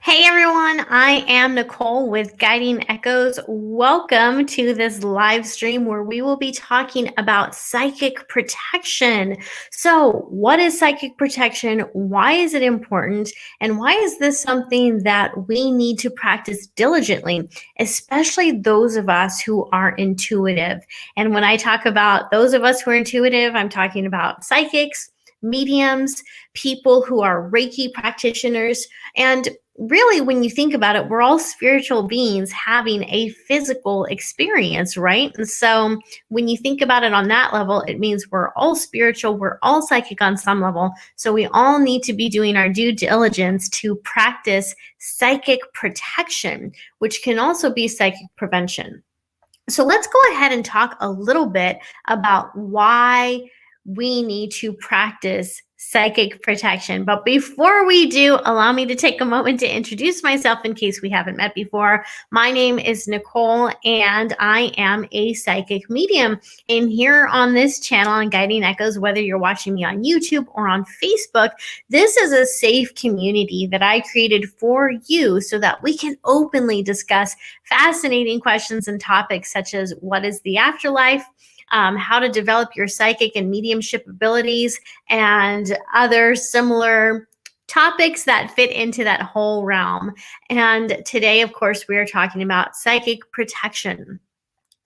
Hey everyone, I am Nicole with Guiding Echoes. Welcome to this live stream where we will be talking about psychic protection. So, what is psychic protection? Why is it important? And why is this something that we need to practice diligently, especially those of us who are intuitive? And when I talk about those of us who are intuitive, I'm talking about psychics, mediums, people who are Reiki practitioners, and really, when you think about it, we're all spiritual beings having a physical experience, right? And so when you think about it on that level, it means we're all spiritual, we're all psychic on some level. So we all need to be doing our due diligence to practice psychic protection, which can also be psychic prevention. So let's go ahead and talk a little bit about why we need to practice psychic protection. But before we do, allow me to take a moment to introduce myself in case we haven't met before. My name is Nicole, and I am a psychic medium. And here on this channel on Guiding Echoes, whether you're watching me on YouTube or on Facebook, this is a safe community that I created for you so that we can openly discuss fascinating questions and topics such as what is the afterlife, how to develop your psychic and mediumship abilities, and other similar topics that fit into that whole realm. And today, of course, we are talking about psychic protection.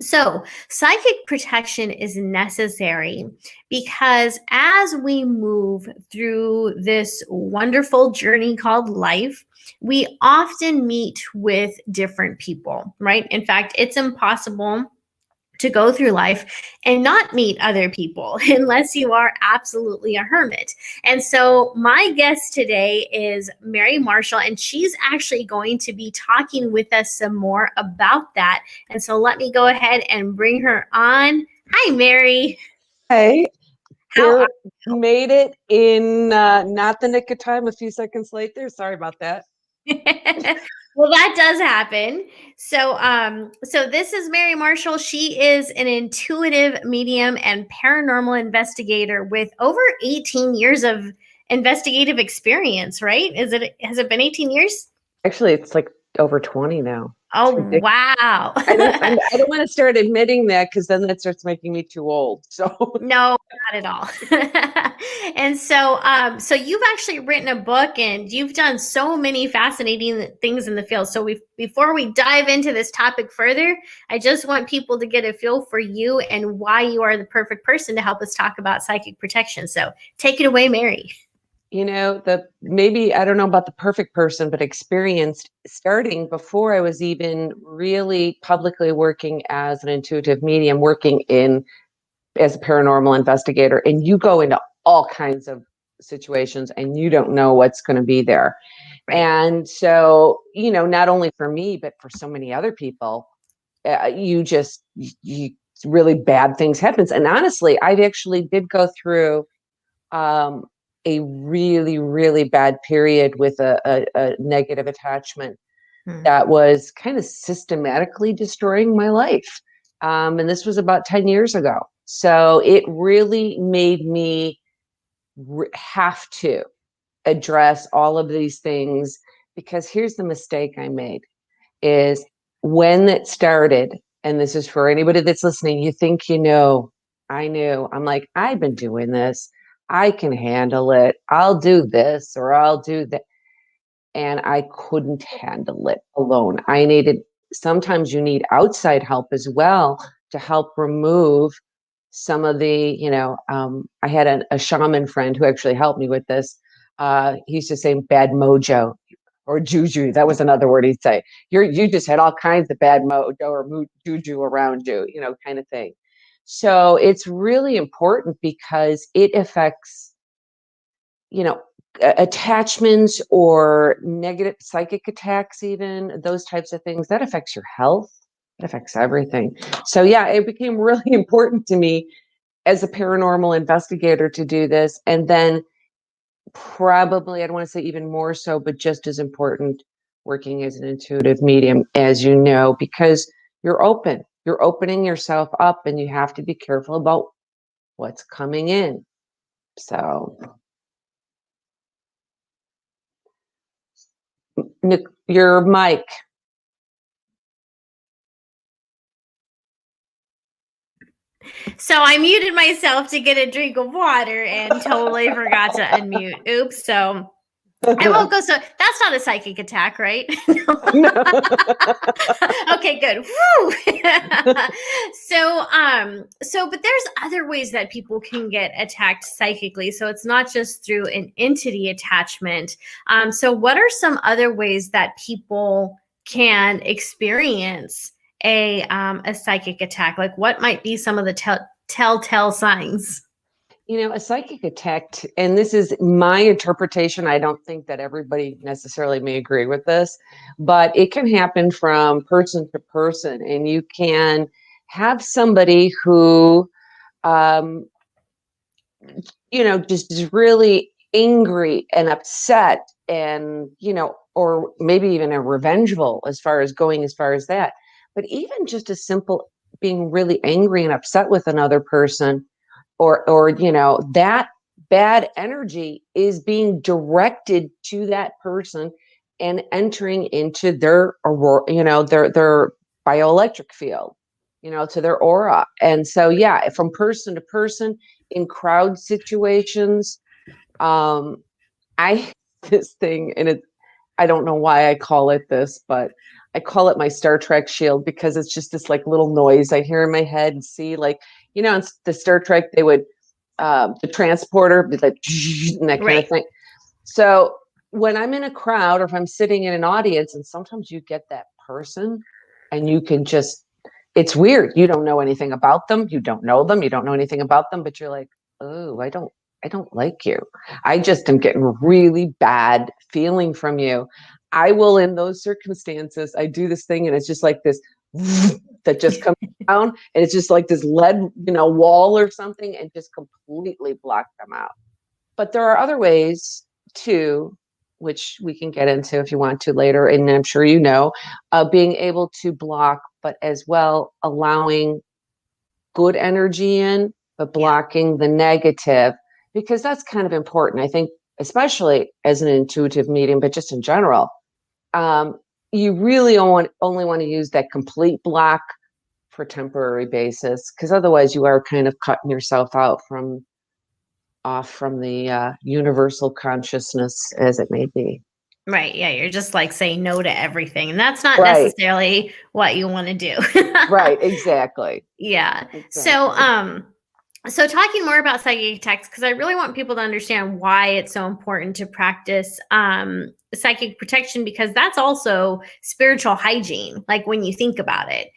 So, psychic protection is necessary because as we move through this wonderful journey called life, we often meet with different people, right? In fact, it's impossible to go through life and not meet other people unless you are absolutely a hermit. And so, my guest today is Mary Marshall, and she's actually going to be talking with us some more about that. And so, let me go ahead and bring her on. Hi, Mary. Hey, How are made it in not the nick of time, a few seconds late there. Sorry about that. Well, that does happen. So this is Mary Marshall. She is an intuitive medium and paranormal investigator with over 18 years of investigative experience, right? Has it been 18 years? Actually, it's like over 20 now. Oh, It's ridiculous. wow. I don't want to start admitting that because then that starts making me too old. So No, not at all. And so you've actually written a book and you've done so many fascinating things in the field. So before we dive into this topic further, I just want people to get a feel for you and why you are the perfect person to help us talk about psychic protection. So take it away, Mary. maybe I don't know about the perfect person, but experienced starting before I was even really publicly working as an intuitive medium, working in as a paranormal investigator, and you go into all kinds of situations and you don't know what's going to be there. Right. And so, not only for me, but for so many other people, you really bad things happens. And honestly, I actually did go through a really, really bad period with a negative attachment that was kind of systematically destroying my life. And this was about 10 years ago. So it really made me have to address all of these things, because here's the mistake I made is when it started, and this is for anybody that's listening, you think, I knew. I'm like, I've been doing this. I can handle it. I'll do this or I'll do that. And I couldn't handle it alone. Sometimes you need outside help as well to help remove some of the, I had a shaman friend who actually helped me with this. He used to say bad mojo or juju. That was another word he'd say. You just had all kinds of bad mojo or juju around you, kind of thing. So it's really important because it affects, attachments or negative psychic attacks, even those types of things. That affects your health. It affects everything. So yeah, it became really important to me as a paranormal investigator to do this. And then probably, I don't want to say even more so, but just as important, working as an intuitive medium, as you know, because you're opening yourself up and you have to be careful about what's coming in. So Your mic. So I muted myself to get a drink of water and totally forgot to unmute. Oops. So I won't go. So that's not a psychic attack, right? No. Okay, good. But there's other ways that people can get attacked psychically. So it's not just through an entity attachment. So what are some other ways that people can experience a psychic attack? Like, what might be some of the telltale signs? A psychic attack, and this is my interpretation. I don't think that everybody necessarily may agree with this, but it can happen from person to person, and you can have somebody who, um, just is really angry and upset, and or maybe even a revengeful as far as that. But even just a simple being really angry and upset with another person, or that bad energy is being directed to that person and entering into their their bioelectric field, to their aura. And so, yeah, from person to person, in crowd situations, I this thing, and I don't know why I call it this, but I call it my Star Trek shield, because it's just this like little noise I hear in my head and see, like, in the Star Trek, they would, the transporter, be like, and that kind of Right. thing. So when I'm in a crowd, or if I'm sitting in an audience, and sometimes you get that person and you can just, it's weird. You don't know anything about them. You don't know them. You don't know anything about them, but you're like, oh, I don't like you. I just am getting a really bad feeling from you. I will, in those circumstances, I do this thing, and it's just like this that just comes down, and it's just like this lead, wall or something, and just completely block them out. But there are other ways too, which we can get into if you want to later, and I'm sure being able to block, but as well allowing good energy in, but blocking the negative, because that's kind of important. I think, especially as an intuitive medium, but just in general, you really only want to use that complete block for temporary basis, because otherwise you are kind of cutting yourself out from the universal consciousness, as it may be. Right. Yeah. You're just like saying no to everything. And that's not Right. necessarily what you want to do. Right. Exactly. Yeah. So, Exactly. so talking more about psychic attacks, because I really want people to understand why it's so important to practice psychic protection, because that's also spiritual hygiene, like when you think about it,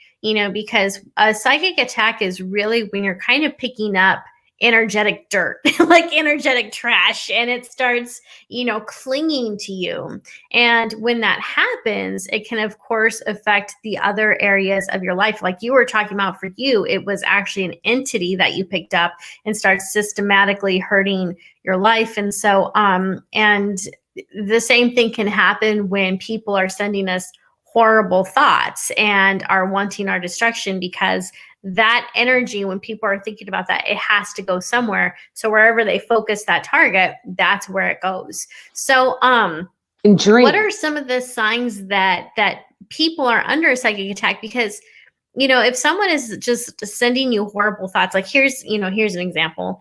because a psychic attack is really when you're kind of picking up energetic dirt, like energetic trash, and it starts, clinging to you. And when that happens, it can, of course, affect the other areas of your life. Like you were talking about, for you, it was actually an entity that you picked up and starts systematically hurting your life. And so, and the same thing can happen when people are sending us horrible thoughts and are wanting our destruction, because that energy, when people are thinking about that, it has to go somewhere. So wherever they focus that target, that's where it goes. So, what are some of the signs that people are under a psychic attack? Because if someone is just sending you horrible thoughts, like here's an example.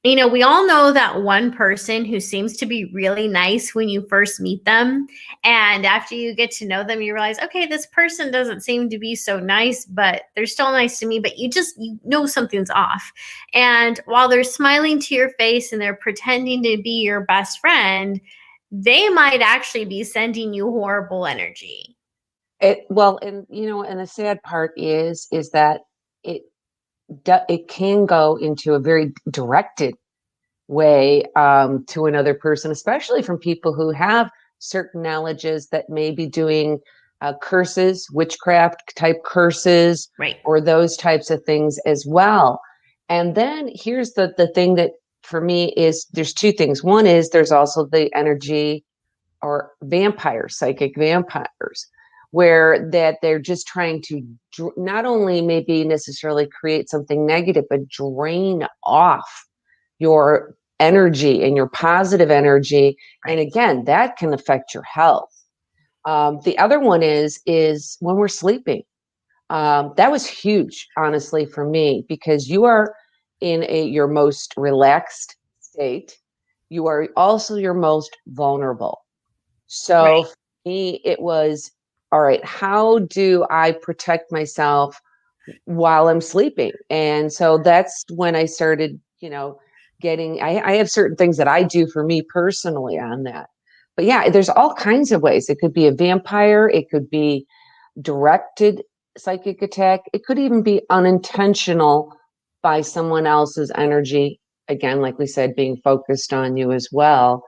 We all know that one person who seems to be really nice when you first meet them, and after you get to know them, you realize, okay, this person doesn't seem to be so nice, but they're still nice to me. But you know something's off. And while they're smiling to your face and they're pretending to be your best friend, they might actually be sending you horrible energy. Well, and the sad part is that it it can go into a very directed way, to another person, especially from people who have certain knowledges that may be doing curses, witchcraft type curses, Right. or those types of things as well. And then here's the thing that, for me, is there's two things. One is there's also the energy, or vampires, psychic vampires, where that they're just trying to not only maybe necessarily create something negative, but drain off your energy and your positive energy. Right. And again, that can affect your health. The other one is when we're sleeping. That was huge, honestly, for me, because you are in your most relaxed state. You are also your most vulnerable. So Right. for me, it was, all right, how do I protect myself while I'm sleeping? And so that's when I started, I have certain things that I do for me personally on that. But yeah, there's all kinds of ways. It could be a vampire, it could be directed psychic attack, it could even be unintentional by someone else's energy. Again, like we said, being focused on you as well,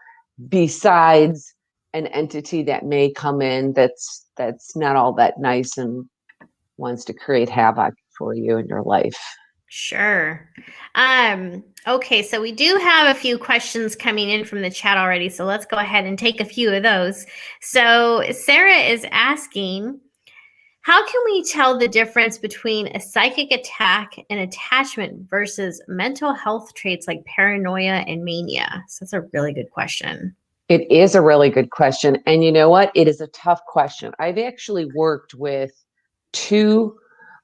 besides an entity that may come in that's not all that nice and wants to create havoc for you in your life. Sure. Okay, so we do have a few questions coming in from the chat already, so let's go ahead and take a few of those. So Sarah is asking, how can we tell the difference between a psychic attack and attachment versus mental health traits like paranoia and mania? So that's a really good question. It is a really good question. And you know what? It is a tough question. I've actually worked with two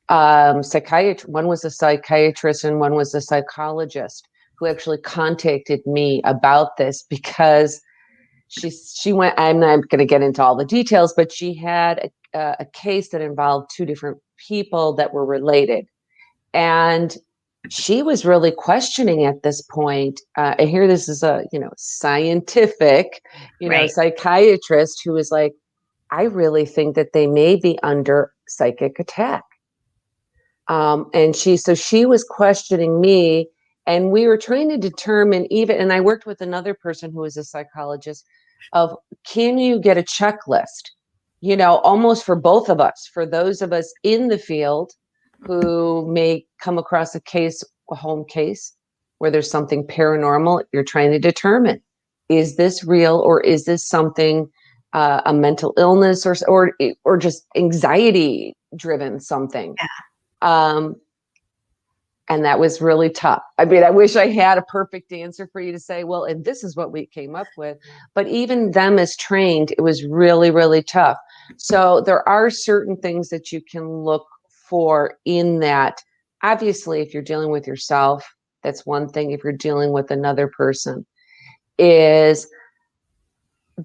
psychiatrists. One was a psychiatrist and one was a psychologist who actually contacted me about this because she went, I'm not going to get into all the details, but she had a case that involved two different people that were related. And she was really questioning at this point. I hear this is a, scientific, Right. psychiatrist who was like, I really think that they may be under psychic attack. So she was questioning me, and we were trying to determine and I worked with another person who was a psychologist of, can you get a checklist, almost for both of us, for those of us in the field who may come across a home case where there's something paranormal. You're trying to determine, is this real or is this something, a mental illness or just anxiety driven something. Um, and that was really tough. I mean, I wish I had a perfect answer for you to say, well, and this is what we came up with. But even them as trained, it was really, really tough. So there are certain things that you can look for in that. Obviously, if you're dealing with yourself, that's one thing. If you're dealing with another person, is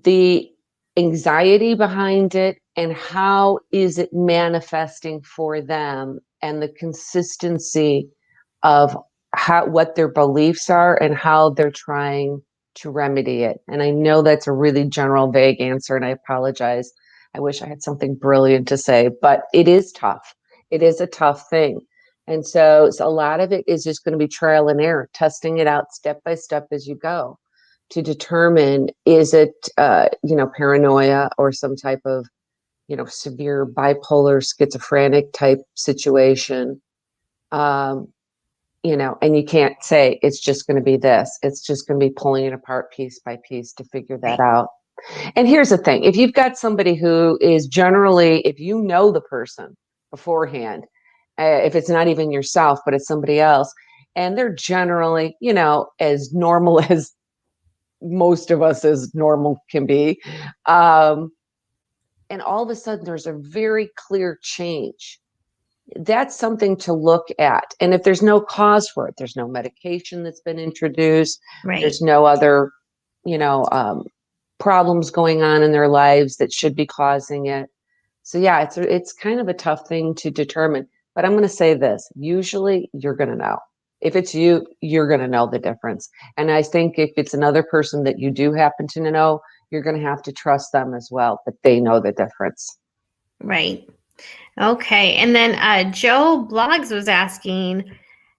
the anxiety behind it and how is it manifesting for them, and the consistency of what their beliefs are and how they're trying to remedy it. And I know that's a really general, vague answer, and I apologize. I wish I had something brilliant to say, but it is tough. It is a tough thing. And so a lot of it is just going to be trial and error, testing it out step by step as you go to determine, is it, paranoia or some type of, severe bipolar schizophrenic type situation. And you can't say it's just going to be this. It's just going to be pulling it apart piece by piece to figure that Right. out. And here's the thing. If you've got somebody who is generally, if you know the person beforehand, if it's not even yourself, but it's somebody else, and they're generally, as normal as most of us as normal can be. And all of a sudden there's a very clear change. That's something to look at. And if there's no cause for it, there's no medication that's been introduced, Right. there's no other, you know, um, problems going on in their lives that should be causing it. So yeah, it's kind of a tough thing to determine. But I'm going to say this: usually, you're going to know. If it's you, you're going to know the difference. And I think if it's another person that you do happen to know, you're going to have to trust them as well, that they know the difference. Right. Okay. And then Joe Blogs was asking,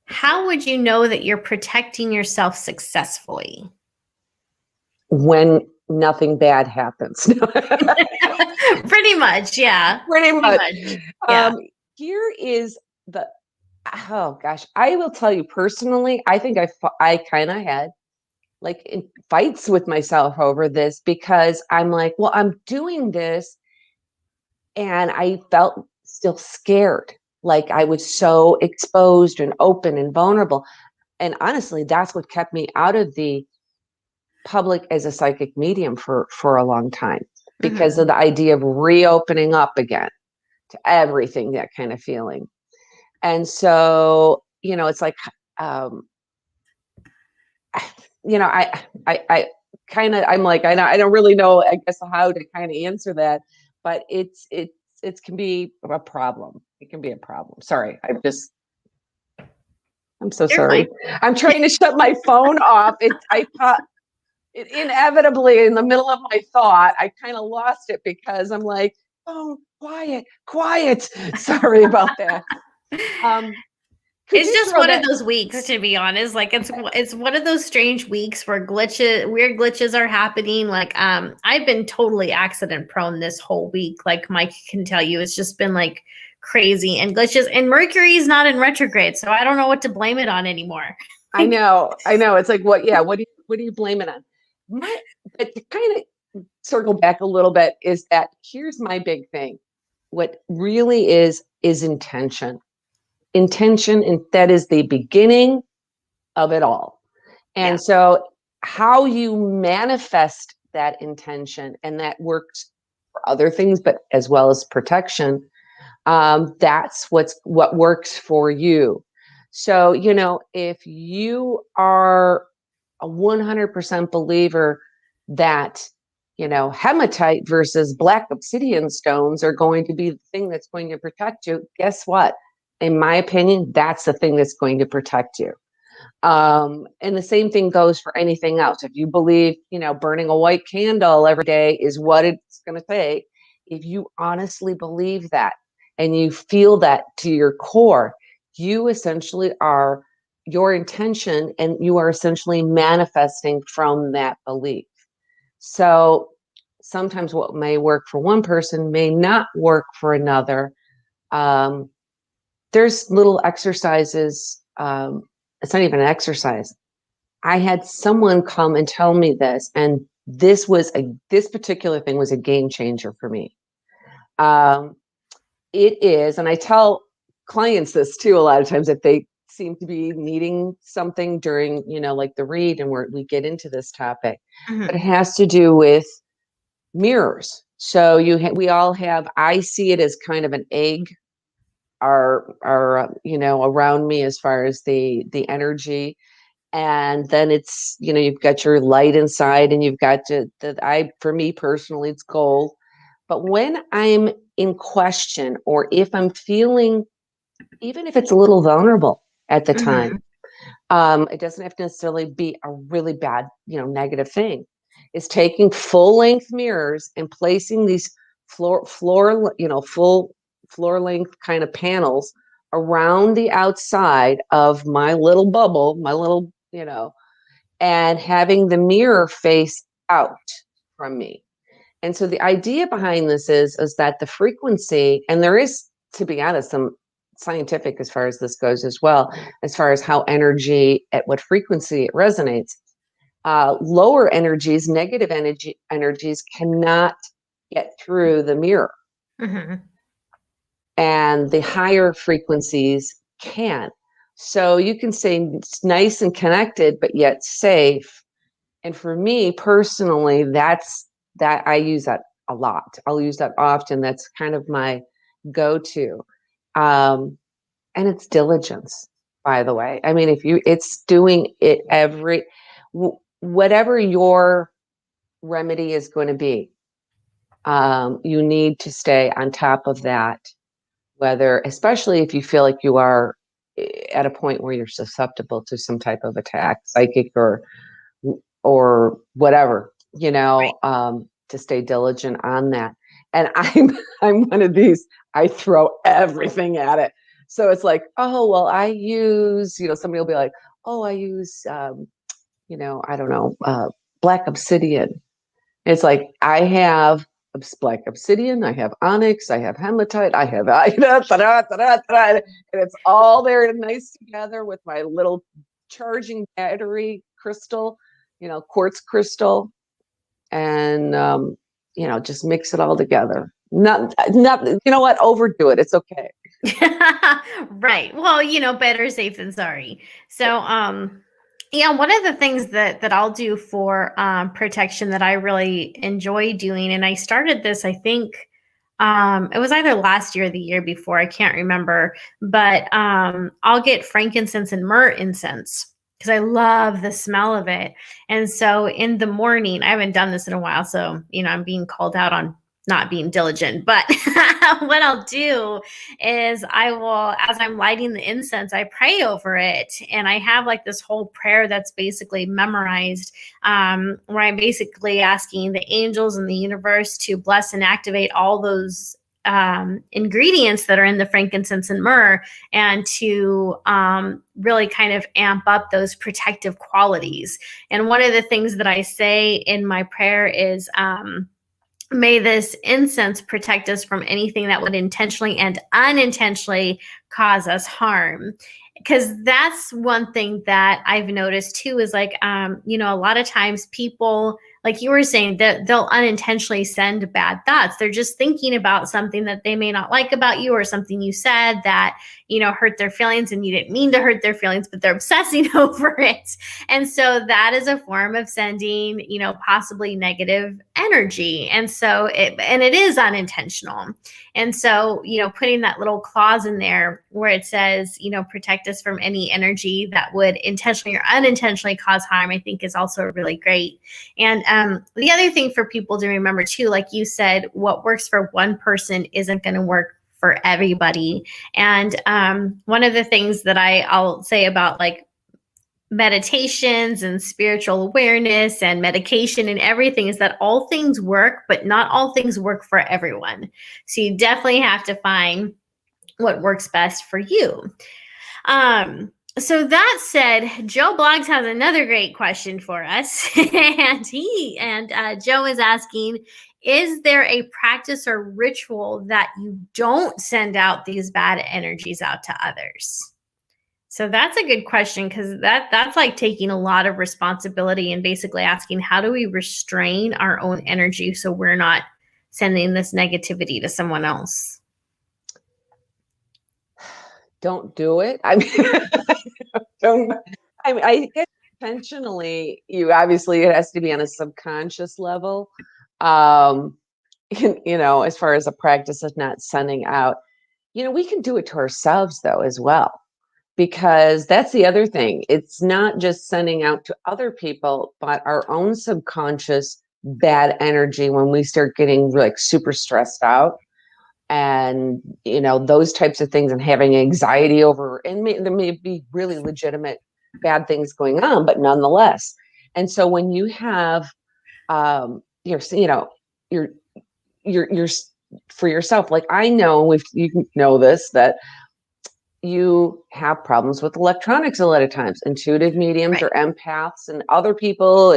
how would you know that you're protecting yourself successfully? When nothing bad happens. Pretty much, yeah. Pretty Pretty much. much. Yeah. Um, Here is the, oh gosh, I will tell you personally, I think I kind of had like in fights with myself over this, because I'm like, well, I'm doing this and I felt still scared. Like I was so exposed and open and vulnerable. And honestly, that's what kept me out of the public as a psychic medium for a long time. because of the idea of reopening up again to everything, that kind of feeling. And so, it's like, I kind of, I'm like, I don't really know, I guess, how to kind of answer that, but it can be a problem. It can be a problem. Sorry. I'm so You're sorry. fine. I'm trying to shut my phone off. It inevitably, in the middle of my thought, I kind of lost it because I'm like, oh, quiet. Sorry about that. It's just one of those weeks, to be honest. Like it's one of those strange weeks where weird glitches are happening. Like I've been totally accident prone this whole week. Like Mike can tell you, it's just been like crazy and glitches. And Mercury's not in retrograde, so I don't know what to blame it on anymore. I know. It's like, what? Yeah. What do you blame it on? But to kind of circle back a little bit, is that here's my big thing. What really is intention. Intention, and that is the beginning of it all. And so how you manifest that intention, and that works for other things, but as well as protection, that's what works for you. So, if you are a 100% believer that, hematite versus black obsidian stones are going to be the thing that's going to protect you, guess what? In my opinion, that's the thing that's going to protect you. And the same thing goes for anything else. If you believe, burning a white candle every day is what it's going to take, if you honestly believe that and you feel that to your core, you essentially are your intention, and you are essentially manifesting from that belief. So sometimes what may work for one person may not work for another. There's little exercises. It's not even an exercise. I had someone come and tell me this, and this particular thing was a game changer for me. It is, and I tell clients this too a lot of times, if they seem to be needing something during, like the read, and we get into this topic, but it has to do with mirrors. So we all have. I see it as kind of an egg, are around me, as far as the energy. And then it's, you've got your light inside, and you've got for me personally, it's gold. But when I'm in question, or if I'm feeling, even if it's a little vulnerable at the time, it doesn't have to necessarily be a really bad, negative thing, is taking full length mirrors and placing these full floor length kind of panels around the outside of my little bubble, and having the mirror face out from me. And so the idea behind this is that the frequency, and there is, to be honest, some scientific as far as this goes as well, as far as how energy, at what frequency it resonates. Lower energies, negative energies cannot get through the mirror. And the higher frequencies can. So you can say it's nice and connected, but yet safe. And for me personally, that I use that a lot. I'll use that often. That's kind of my go-to. And it's diligence, by the way. I mean, it's doing it whatever your remedy is going to be, you need to stay on top of that. Especially if you feel like you are at a point where you're susceptible to some type of attack, psychic or whatever, to stay diligent on that. And I'm one of these, I throw everything at it. So it's like, oh, well, I use, somebody will be like, oh, I use, I don't know, black obsidian. It's like, I have black obsidian, I have onyx, I have hematite, I have, and it's all there nice together with my little charging battery crystal, quartz crystal, and just mix it all together. Not, you know what? Overdo it. It's okay. Right. Well, better safe than sorry. So, Yeah, one of the things that I'll do for protection that I really enjoy doing, and I started this, I think, it was either last year or the year before, I can't remember, but I'll get frankincense and myrrh incense because I love the smell of it. And so in the morning, I haven't done this in a while, so I'm being called out on not being diligent, but what I'll do is I will, as I'm lighting the incense, I pray over it. And I have like this whole prayer that's basically memorized, where I'm basically asking the angels and the universe to bless and activate all those ingredients that are in the frankincense and myrrh, and to really kind of amp up those protective qualities. And one of the things that I say in my prayer is, may this incense protect us from anything that would intentionally and unintentionally cause us harm. Because that's one thing that I've noticed too, is like, a lot of times people, like you were saying, that they'll unintentionally send bad thoughts. They're just thinking about something that they may not like about you, or something you said that, hurt their feelings, and you didn't mean to hurt their feelings, but they're obsessing over it. And so that is a form of sending, possibly negative energy. And so it is unintentional. And so, putting that little clause in there where it says, protect us from any energy that would intentionally or unintentionally cause harm, I think is also really great. And the other thing for people to remember too, like you said, what works for one person isn't going to work for everybody. And one of the things that I'll say about like meditations and spiritual awareness and medication and everything is that all things work, but not all things work for everyone. So you definitely have to find what works best for you. So that said, Joe Blogs has another great question for us. and Joe is asking, is there a practice or ritual that you don't send out these bad energies out to others? So that's a good question, because that's like taking a lot of responsibility and basically asking, how do we restrain our own energy so we're not sending this negativity to someone else? Don't do it. I mean, don't. I mean, I guess intentionally, obviously it has to be on a subconscious level. Um, as far as a practice of not sending out, we can do it to ourselves though as well, because that's the other thing. It's not just sending out to other people, but our own subconscious bad energy when we start getting like super stressed out, and those types of things, and having anxiety over, and there may be really legitimate bad things going on, but nonetheless. And so when you have your you're for yourself, like I know, if you know this, that you have problems with electronics a lot of times, intuitive mediums, right, or empaths and other people,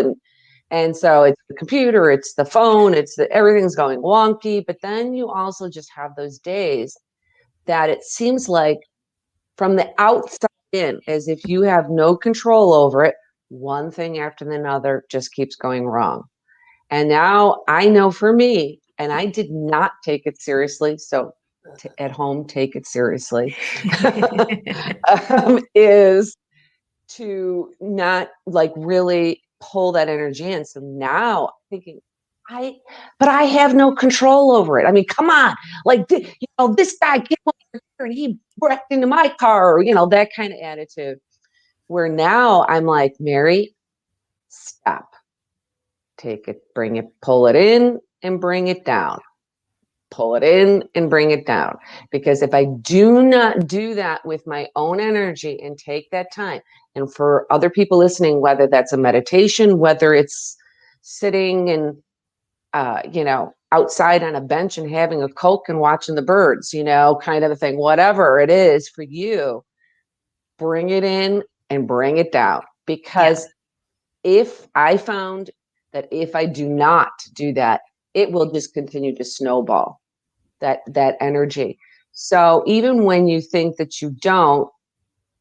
and so it's the computer, it's the phone, everything's going wonky. But then you also just have those days that it seems like from the outside in, as if you have no control over it, one thing after another just keeps going wrong. And now I know for me, and I did not take it seriously, so at home, take it seriously, is to not like really pull that energy in. So now I'm thinking, but I have no control over it. I mean, come on, like, this guy came over here and he wrecked into my car, or, that kind of attitude. Where now I'm like, Mary, stop, take it, bring it, pull it in and bring it down. Pull it in and bring it down. Because if I do not do that with my own energy and take that time, and for other people listening, whether that's a meditation, whether it's sitting and, outside on a bench and having a Coke and watching the birds, kind of a thing, whatever it is for you, bring it in and bring it down. Because if I found that if I do not do that, it will just continue to snowball that energy. So even when you think that you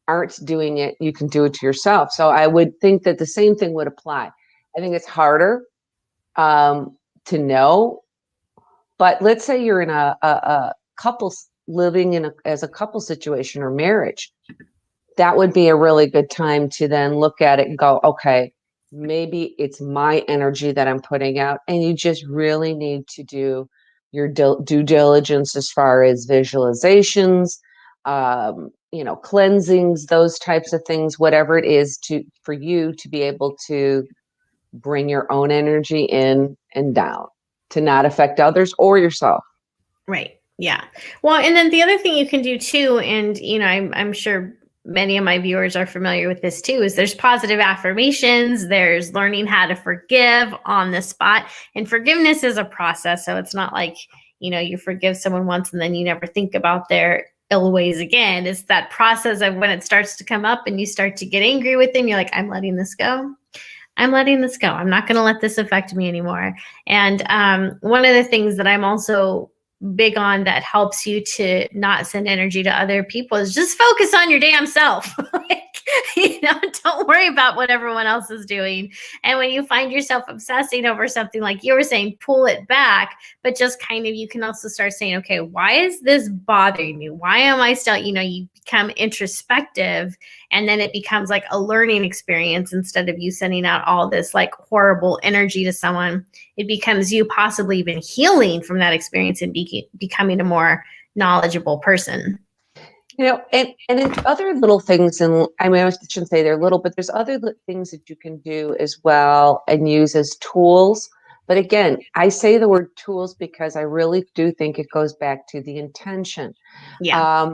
aren't doing it, you can do it to yourself. So I would think that the same thing would apply. I think it's harder to know, but let's say you're in a couple living as a couple situation or marriage. that would be a really good time to then look at it and go, okay, maybe it's my energy that I'm putting out. And you just really need to do your due diligence as far as visualizations, cleansings, those types of things, whatever it is for you to be able to bring your own energy in and down to not affect others or yourself. Right. Yeah. Well, and then the other thing you can do too, and I'm sure many of my viewers are familiar with this too, is there's positive affirmations, there's learning how to forgive on the spot. And forgiveness is a process. So it's not like, you forgive someone once and then you never think about their ill ways again. It's that process of when it starts to come up and you start to get angry with them, you're like, I'm letting this go. I'm letting this go. I'm not going to let this affect me anymore. And one of the things that I'm also big on that helps you to not send energy to other people is just focus on your damn self. Don't worry about what everyone else is doing. And when you find yourself obsessing over something, like you were saying, pull it back, but just kind of, you can also start saying, okay, why is this bothering me? Why am I still, you become introspective, and then it becomes like a learning experience instead of you sending out all this like horrible energy to someone. It becomes you possibly even healing from that experience and becoming a more knowledgeable person. And it's other little things, and I mean, I shouldn't say they're little, but there's other things that you can do as well and use as tools. But again, I say the word tools because I really do think it goes back to the intention. Yeah.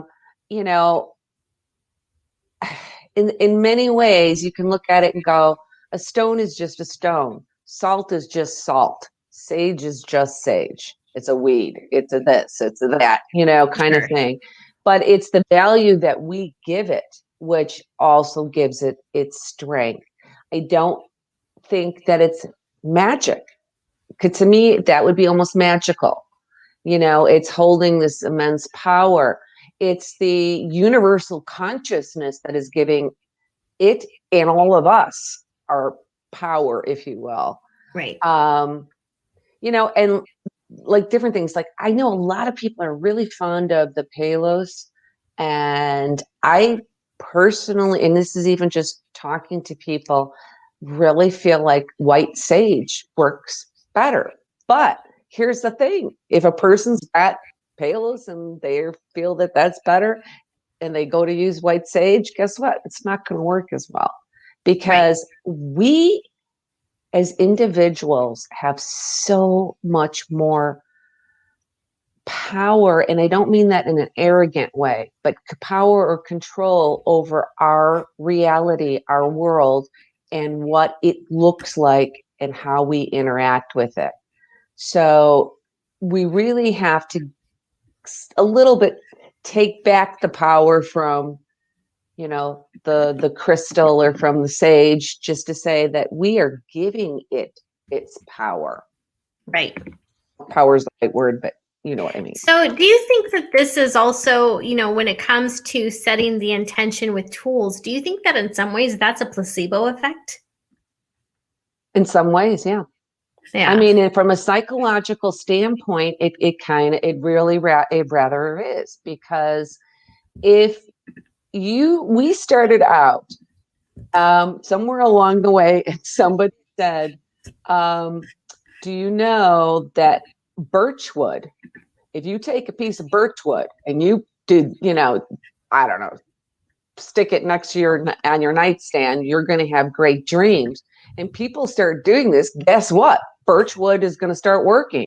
In many ways, you can look at it and go, a stone is just a stone. Salt is just salt. Sage is just sage. It's a weed. It's a this, it's a that, kind of thing. But it's the value that we give it, which also gives it its strength. I don't think that it's magic. Because to me, that would be almost magical. It's holding this immense power. It's the universal consciousness that is giving it and all of us our power, if you will. Right. And like different things. Like I know a lot of people are really fond of the palos, and I personally, and this is even just talking to people, really feel like white sage works better. But here's the thing: if a person's got palos and they feel that that's better, and they go to use white sage, guess what? It's not going to work as well, because we as individuals have so much more power, and I don't mean that in an arrogant way, but power or control over our reality, our world, and what it looks like and how we interact with it. So we really have to a little bit take back the power from the crystal or from the sage, just to say that we are giving it its power. Right. Power is the right word, but you know what I mean. So do you think that this is also, when it comes to setting the intention with tools, do you think that in some ways that's a placebo effect? In some ways, yeah. I mean, from a psychological standpoint, it really rather is, because if we started out somewhere along the way, and somebody said, do you know that birchwood, if you take a piece of birchwood and you did, I don't know, stick it next to on your nightstand, you're going to have great dreams. And people start doing this, guess what? Birchwood is going to start working,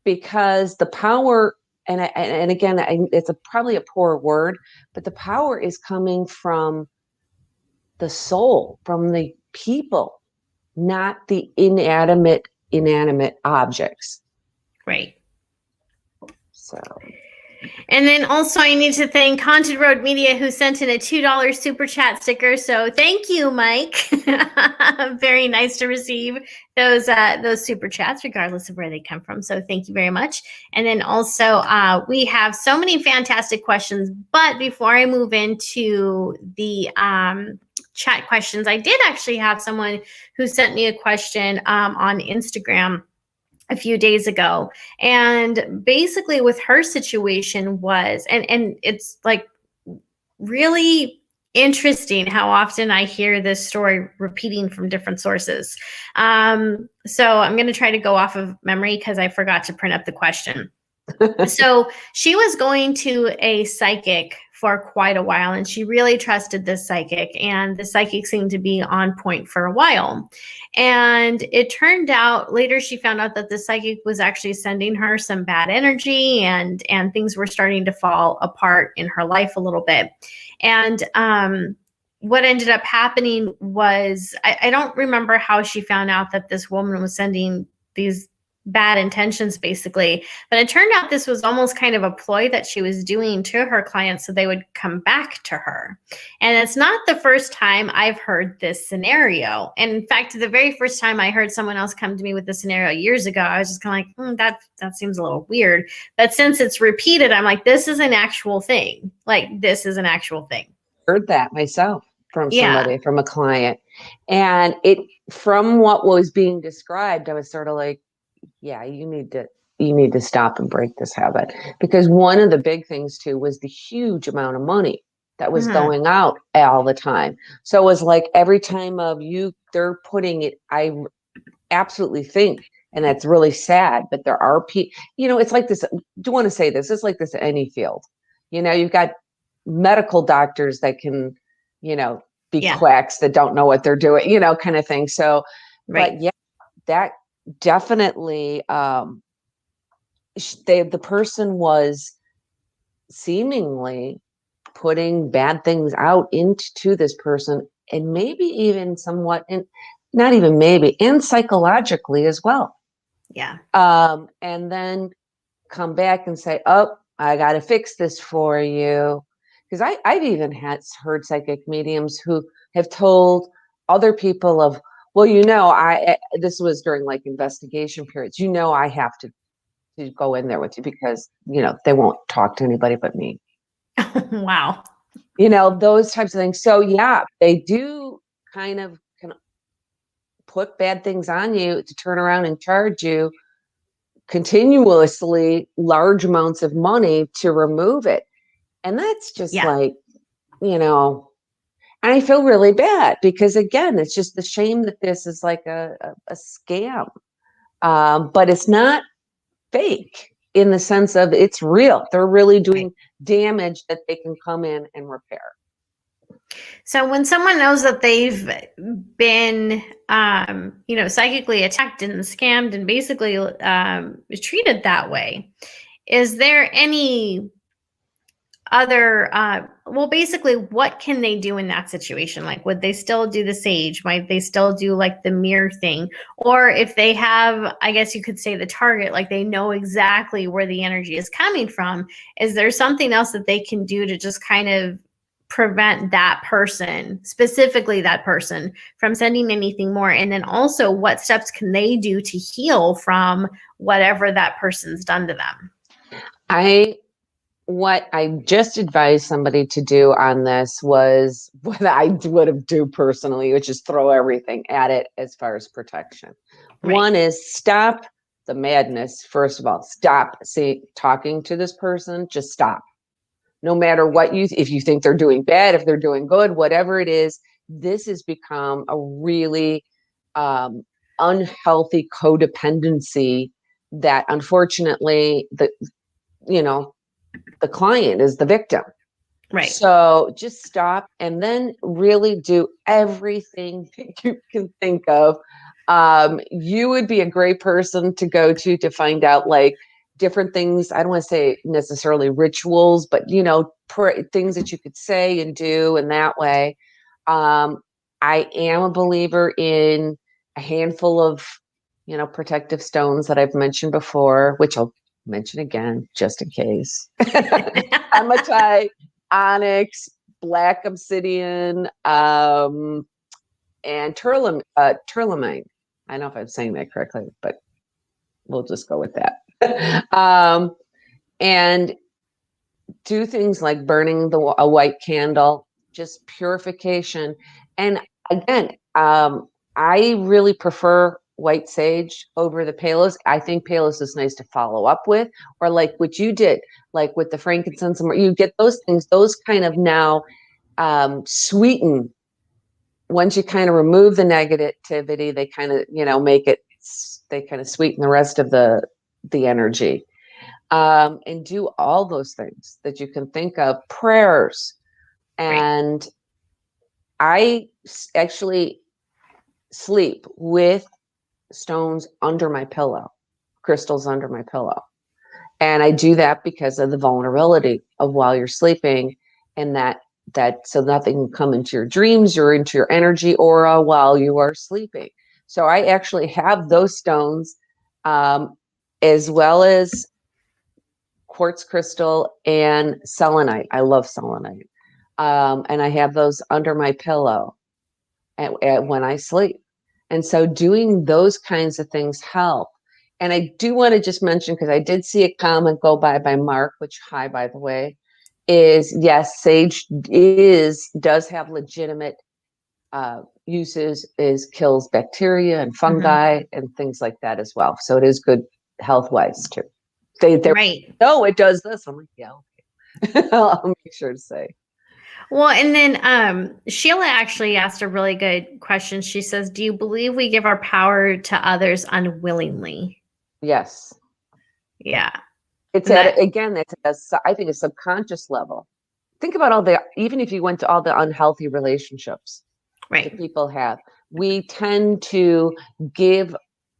because the power, and again, it's probably a poor word, but the power is coming from the soul, from the people, not the inanimate objects. Right. So. And then also I need to thank Haunted Road Media, who sent in a $2 super chat sticker. So thank you, Mike. Very nice to receive those super chats, regardless of where they come from. So thank you very much. And then also we have so many fantastic questions. But before I move into the chat questions, I did actually have someone who sent me a question on Instagram a few days ago. And basically with her situation was, and it's like really interesting how often I hear this story repeating from different sources. So I'm going to try to go off of memory because I forgot to print up the question. So she was going to a psychic for quite a while, and she really trusted this psychic, and the psychic seemed to be on point for a while. And it turned out later she found out that the psychic was actually sending her some bad energy, and things were starting to fall apart in her life a little bit. And what ended up happening was I don't remember how she found out that this woman was sending these bad intentions, basically. But it turned out this was almost kind of a ploy that she was doing to her clients so they would come back to her. And it's not the first time I've heard this scenario. And in fact, the very first time I heard someone else come to me with this scenario years ago, I was just kind of like, that seems a little weird. But since it's repeated, I'm like, this is an actual thing. Like, this is an actual thing. Heard that myself from somebody, Yeah. from a client. And from what was being described, I was sort of like, yeah, you need to stop and break this habit. Because one of the big things too was the huge amount of money that was going out all the time. So it was like every time they're putting it, I absolutely think, and that's really sad, but there are people, it's like this. Do want to say this? It's like this in any field. You've got medical doctors that can, be quacks that don't know what they're doing, kind of thing. So, but yeah, that definitely, the person was seemingly putting bad things out into this person, and maybe even somewhat, and not even maybe, and psychologically as well. Yeah. And then come back and say, "Oh, I got to fix this for you." Because I've even heard psychic mediums who have told other people of, well, this was during like investigation periods, I have to go in there with you because, they won't talk to anybody but me. Wow. Those types of things. So yeah, they do kind of can put bad things on you to turn around and charge you continuously large amounts of money to remove it. And that's just like, and I feel really bad because, again, it's just the shame that this is like a scam. But it's not fake in the sense of it's real. They're really doing damage that they can come in and repair. So when someone knows that they've been, psychically attacked and scammed and basically treated that way, is there any other, basically, what can they do in that situation? Like, would they still do the sage? Might they still do like the mirror thing? Or if they have, I guess you could say the target, like they know exactly where the energy is coming from, is there something else that they can do to just kind of prevent that person, specifically that person, from sending anything more? And then also, what steps can they do to heal from whatever that person's done to them? What I just advised somebody to do on this was what I would have do personally, which is throw everything at it as far as protection. One is stop the madness. First of all, stop talking to this person. Just stop. No matter what if you think they're doing bad, if they're doing good, whatever it is, this has become a really unhealthy codependency that unfortunately the client is the victim. Right. So just stop and then really do everything you can think of. You would be a great person to go to find out like different things. I don't want to say necessarily rituals, but things that you could say and do in that way. I am a believer in a handful of, protective stones that I've mentioned before, which I'll mention again just in case. Hematite, onyx, black obsidian, and turlamine. I don't know if I'm saying that correctly, but we'll just go with that. And do things like burning a white candle, just purification. And again, I really prefer white sage over the palos. I think palos is nice to follow up with, or like what you did, like with the frankincense, you get those things, those kind of now sweeten. Once you kind of remove the negativity, they kind of, they kind of sweeten the rest of the energy. And do all those things that you can think of, prayers. And I actually sleep with stones under my pillow, crystals under my pillow. And I do that because of the vulnerability of while you're sleeping, and that so nothing can come into your dreams or into your energy aura while you are sleeping. So I actually have those stones, as well as quartz crystal and selenite. I love selenite. And I have those under my pillow when I sleep. And so doing those kinds of things help. And I do want to just mention, because I did see a comment go by Mark, which, hi, by the way, is yes, sage does have legitimate uses, kills bacteria and fungi and things like that as well. So it is good health-wise too. No, it does this. I'm like, yeah, okay. I'll make sure to say. Well, and then Sheila actually asked a really good question. She says, do you believe we give our power to others unwillingly? Yes. Yeah. It's again, I think a subconscious level. Think about even if you went to all the unhealthy relationships that people have, we tend to give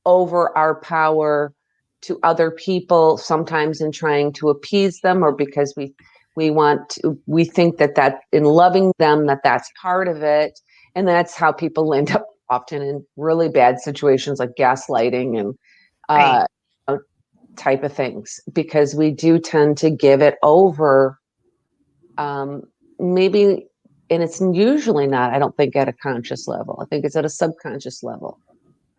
over our power to other people, sometimes in trying to appease them, or because we think that in loving them, that's part of it. And that's how people end up often in really bad situations like gaslighting and type of things, because we do tend to give it over, maybe, and it's usually not, I don't think, at a conscious level. I think it's at a subconscious level.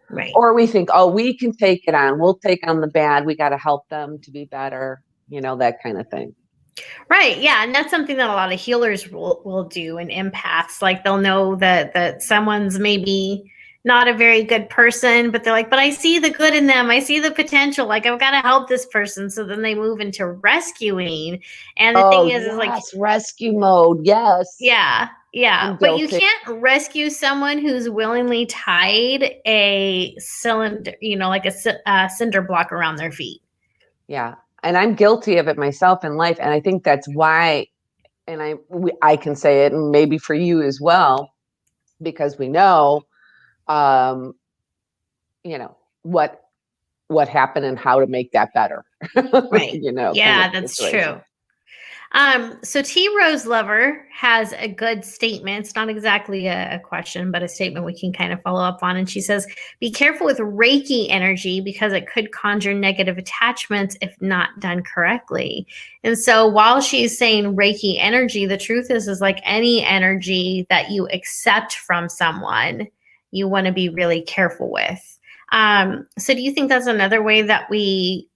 Right. Or we think, oh, we can take it on. We'll take on the bad. We got to help them to be better, that kind of thing. Right. Yeah. And that's something that a lot of healers will do, and empaths. Like, they'll know that someone's maybe not a very good person, but they're like, but I see the good in them. I see the potential. Like, I've got to help this person. So then they move into rescuing. And the thing is like, rescue mode. Yes. Yeah. Yeah. But you can't rescue someone who's willingly tied a cylinder, like a cinder block around their feet. Yeah. And I'm guilty of it myself in life. And I think that's why, and I can say it, and maybe for you as well, because we know, what happened and how to make that better. Right. Yeah, that's true. So T Rose Lover has a good statement. It's not exactly a question, but a statement we can kind of follow up on. And she says, be careful with Reiki energy because it could conjure negative attachments if not done correctly. And so while she's saying Reiki energy, the truth is like any energy that you accept from someone, you want to be really careful with. So do you think that's another way that we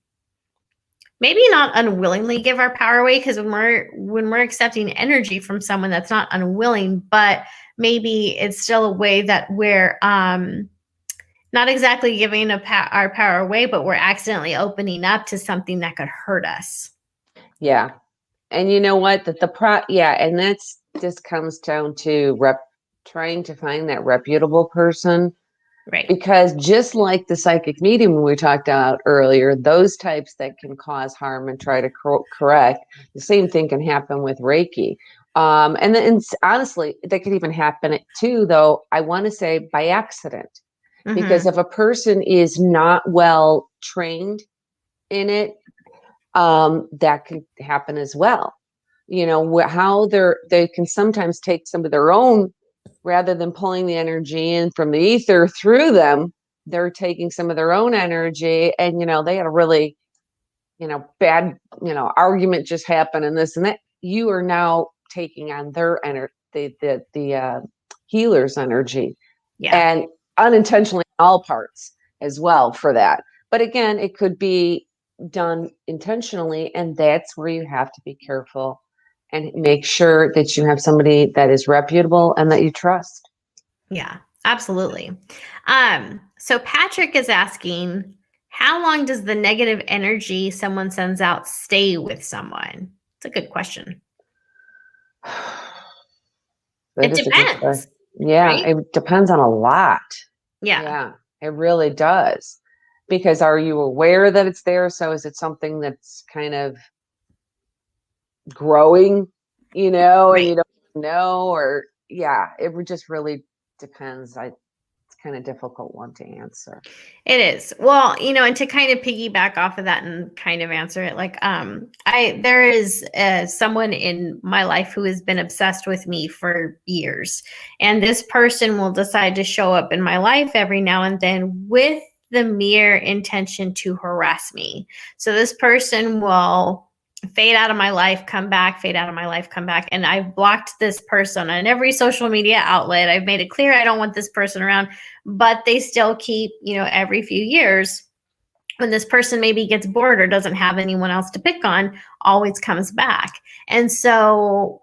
maybe not unwillingly give our power away? Because when we're accepting energy from someone, that's not unwilling, but maybe it's still a way that we're not exactly giving our power away, but we're accidentally opening up to something that could hurt us. Yeah. And you know what? And that's just comes down to trying to find that reputable person. Right. Because just like the psychic medium we talked about earlier, those types that can cause harm and try to correct, the same thing can happen with Reiki. And then honestly, that could even happen too, though, I want to say by accident. Because if a person is not well trained in it, that can happen as well. How they can sometimes take some of their own, rather than pulling the energy in from the ether through them, they're taking some of their own energy, and they had a really bad argument just happen, and this and that. You are now taking on their energy, the healer's energy. Yeah. And unintentionally in all parts as well for that. But again, it could be done intentionally, and that's where you have to be careful and make sure that you have somebody that is reputable and that you trust. Yeah, absolutely. So Patrick is asking, how long does the negative energy someone sends out stay with someone? It's a good question. That It is a good question. depends, Yeah, right? it depends on a lot. Yeah. Yeah, it really does. Because are you aware that it's there? So is it something that's kind of growing, and Right. you don't know? Or yeah, it just really depends. It's kind of difficult one to answer. It is. Well, and to kind of piggyback off of that and kind of answer it, like, there is someone in my life who has been obsessed with me for years. And this person will decide to show up in my life every now and then with the mere intention to harass me. So this person will fade out of my life, come back, fade out of my life, come back. And I've blocked this person on every social media outlet. I've made it clear I don't want this person around, but they still keep, every few years when this person maybe gets bored or doesn't have anyone else to pick on, always comes back. And so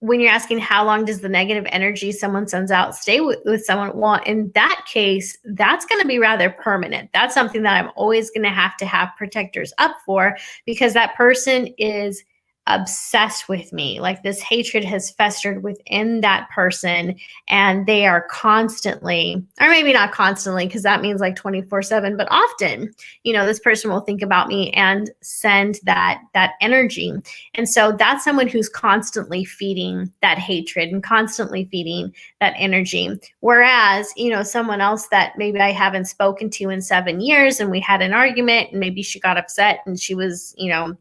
when you're asking how long does the negative energy someone sends out stay with someone, well, in that case, that's going to be rather permanent. That's something that I'm always going to have protectors up for, because that person is obsessed with me. Like, this hatred has festered within that person, and they are constantly, or maybe not constantly, because that means like 24/7, but often, this person will think about me and send that energy. And so that's someone who's constantly feeding that hatred and constantly feeding that energy. Whereas, someone else that maybe I haven't spoken to in 7 years, and we had an argument, and maybe she got upset and she was,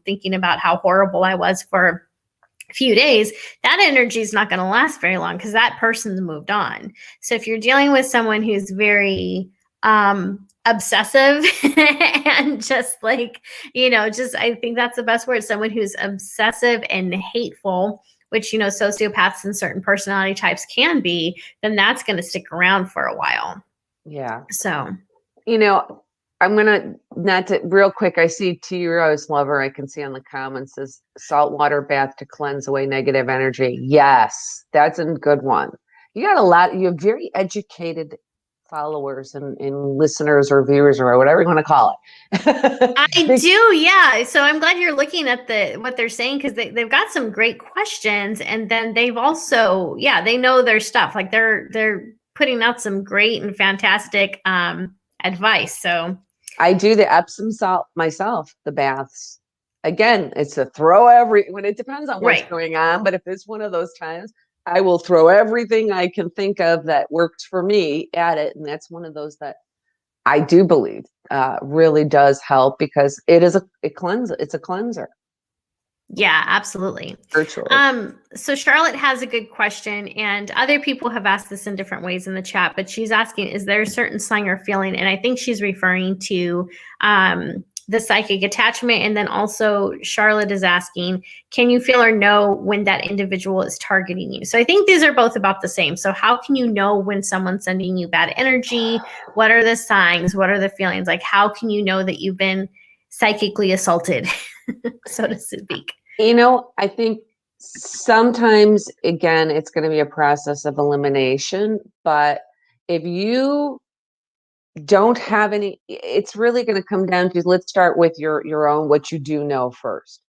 thinking about how horrible I was for a few days, that energy is not going to last very long because that person's moved on. So if you're dealing with someone who's very obsessive and just like, just, I think that's the best word, someone who's obsessive and hateful, which, sociopaths and certain personality types can be, then that's going to stick around for a while. Yeah. So, I'm gonna not to real quick. I see T Rose Lover. I can see on the comments says saltwater bath to cleanse away negative energy. Yes, that's a good one. You got a lot. You have very educated followers and listeners or viewers or whatever you want to call I it. do, yeah. So I'm glad you're looking at what they're saying, because they've got some great questions, and then they've also, yeah, they know their stuff. Like, they're putting out some great and fantastic advice. So I do the Epsom salt myself, the baths. Again, it's a when it depends on what's right. going on, but if it's one of those times, I will throw everything I can think of that works for me at it. And that's one of those that I do believe really does help, because it's a cleanser. Yeah, absolutely. Virtually. So Charlotte has a good question, and other people have asked this in different ways in the chat, but she's asking, is there a certain sign or feeling? And I think she's referring to the psychic attachment. And then also Charlotte is asking, can you feel or know when that individual is targeting you? So I think these are both about the same. So how can you know when someone's sending you bad energy? What are the signs? What are the feelings? Like, how can you know that you've been psychically assaulted, so to speak? I think sometimes, again, it's going to be a process of elimination, but if you don't have any, it's really going to come down to, let's start with your own, what you do know first.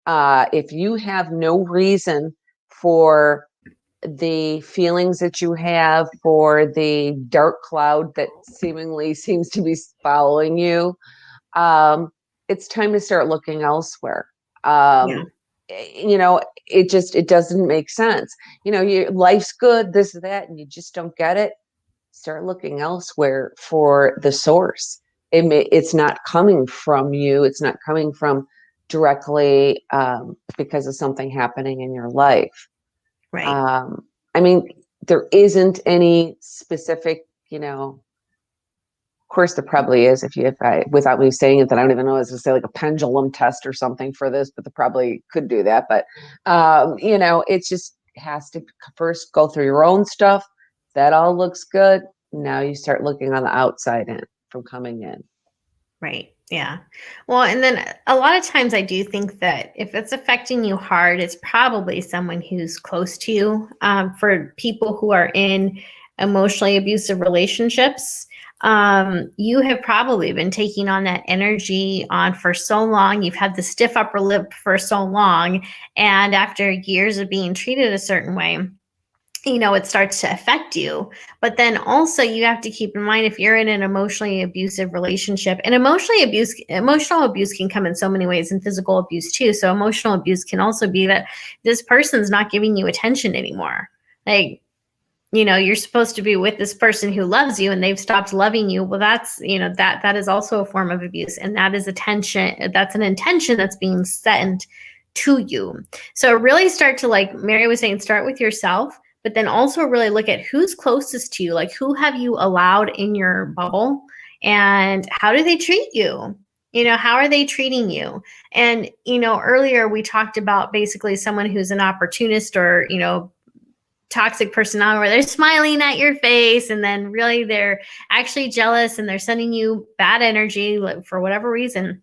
If you have no reason for the feelings that you have, for the dark cloud that seemingly seems to be following you, it's time to start looking elsewhere. Yeah. It doesn't make sense. Your life's good, this or that, and you just don't get it. Start looking elsewhere for the source. It's not coming from you. It's not coming from directly because of something happening in your life. Right. I mean, there isn't any specific, of course, there probably is. Without me saying it, that I don't even know, as to say, like a pendulum test or something for this, but they probably could do that. But it just has to first go through your own stuff. That all looks good. Now you start looking on the outside in from coming in. Right. Yeah. Well, and then a lot of times I do think that if it's affecting you hard, it's probably someone who's close to you. For people who are in emotionally abusive relationships, you have probably been taking on that energy on for so long. You've had the stiff upper lip for so long. And after years of being treated a certain way, it starts to affect you. But then also you have to keep in mind, if you're in an emotionally abusive relationship, and emotional abuse can come in so many ways, and physical abuse too. So emotional abuse can also be that this person's not giving you attention anymore. Like, you're supposed to be with this person who loves you and they've stopped loving you. Well, that's, that is also a form of abuse. And that is attention. That's an intention that's being sent to you. So really start to, like Mary was saying, start with yourself, but then also really look at who's closest to you. Like, who have you allowed in your bubble, and how do they treat you? How are they treating you? And, earlier we talked about basically someone who's an opportunist, or, toxic personality, where they're smiling at your face and then really they're actually jealous and they're sending you bad energy for whatever reason.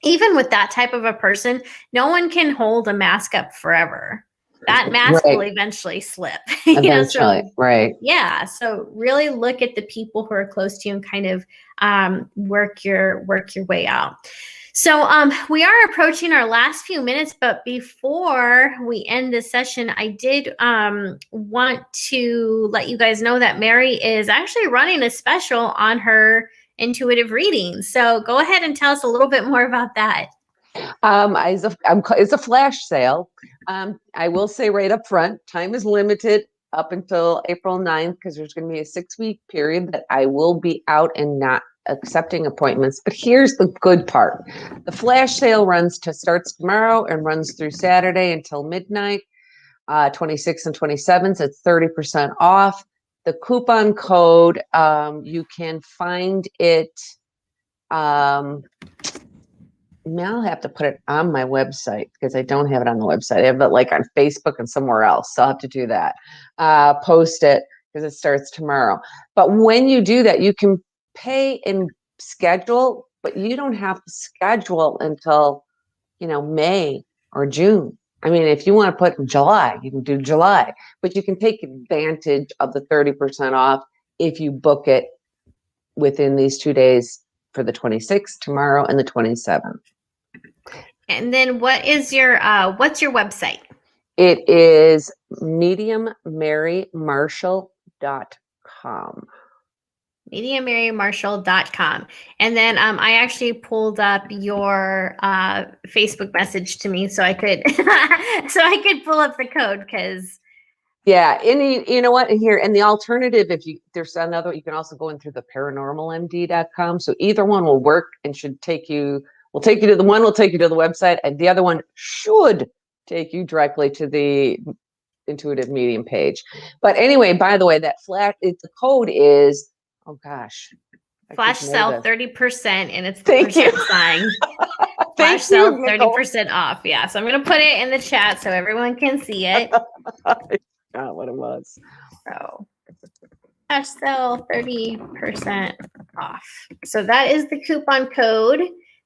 Even with that type of a person, no one can hold a mask up forever. That mask will eventually slip. Eventually, right. Yeah. So really look at the people who are close to you and kind of work your way out. So we are approaching our last few minutes, but before we end this session, I did want to let you guys know that Mary is actually running a special on her intuitive reading. So go ahead and tell us a little bit more about that. It's a flash sale. I will say right up front, time is limited up until April 9th, because there's going to be a 6-week period that I will be out and not accepting appointments. But here's the good part. The flash sale starts tomorrow and runs through Saturday until midnight, 26th and 27th. It's 30% off. The coupon code, you can find it. Now I'll have to put it on my website, because I don't have it on the website. I have it like on Facebook and somewhere else. So I'll have to do that. Post it, because it starts tomorrow. But when you do that, you can pay and schedule, but you don't have to schedule until, May or June. I mean, if you want to put July, you can do July, but you can take advantage of the 30% off if you book it within these 2 days, for the 26th, tomorrow, and the 27th. And then what's your website? It is mediummarymarshall.com. mediummarymarshall.com. And then I actually pulled up your Facebook message to me so I could pull up the code, because yeah, you know what, here, and the alternative, there's another, you can also go in through the paranormalmd.com. So either one will work and will take you to the website, and the other one should take you directly to the intuitive medium page. But anyway, by the way, the code is, oh gosh, flash sale 30%, and it's the Thank you. sign. Flash sale 30% off. Yeah, so I'm going to put it in the chat so everyone can see it. I forgot what it was. So flash sale 30% off. So that is the coupon code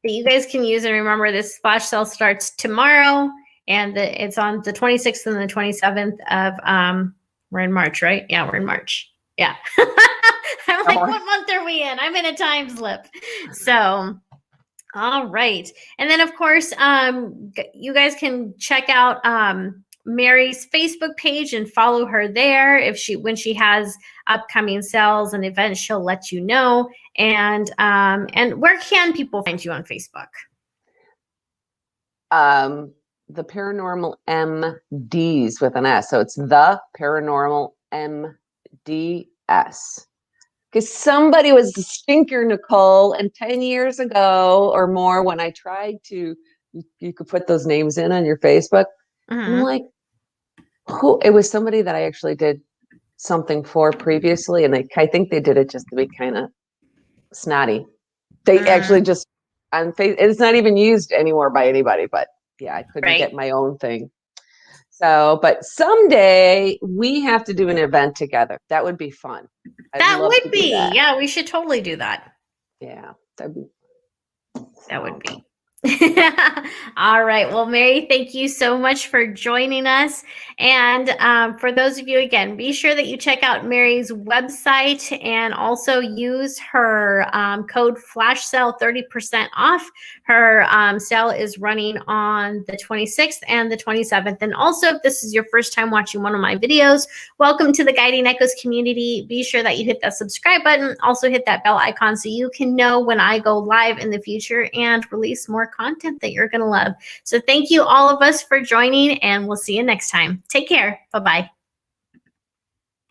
that you guys can use. And remember, this flash sale starts tomorrow, and it's on the 26th and the 27th of we're in March, right? Yeah, we're in March. Yeah. I'm like, what month are we in? I'm in a time slip. So, all right. And then, of course, you guys can check out Mary's Facebook page and follow her there. When she has upcoming sales and events, she'll let you know. And where can people find you on Facebook? The Paranormal MDs with an S. So it's the Paranormal MDS. Because somebody was a stinker, Nicole, and 10 years ago or more, when I tried to, you could put those names in on your Facebook. Mm-hmm. I'm like, who? It was somebody that I actually did something for previously, and I think they did it just to be kind of snotty. They actually just, on Facebook, it's not even used anymore by anybody, but yeah, I couldn't get my own thing. So, but someday we have to do an event together. That would be fun. That would be. Yeah, we should totally do that. Yeah, that would be. All right. Well, Mary, thank you so much for joining us. And for those of you, again, be sure that you check out Mary's website and also use her code Flash Sale 30% off. Her sale is running on the 26th and the 27th. And also, if this is your first time watching one of my videos, welcome to the Guiding Echoes community. Be sure that you hit that subscribe button. Also hit that bell icon so you can know when I go live in the future and release more content that you're going to love. So thank you all of us for joining, and we'll see you next time. Take care. Bye-bye.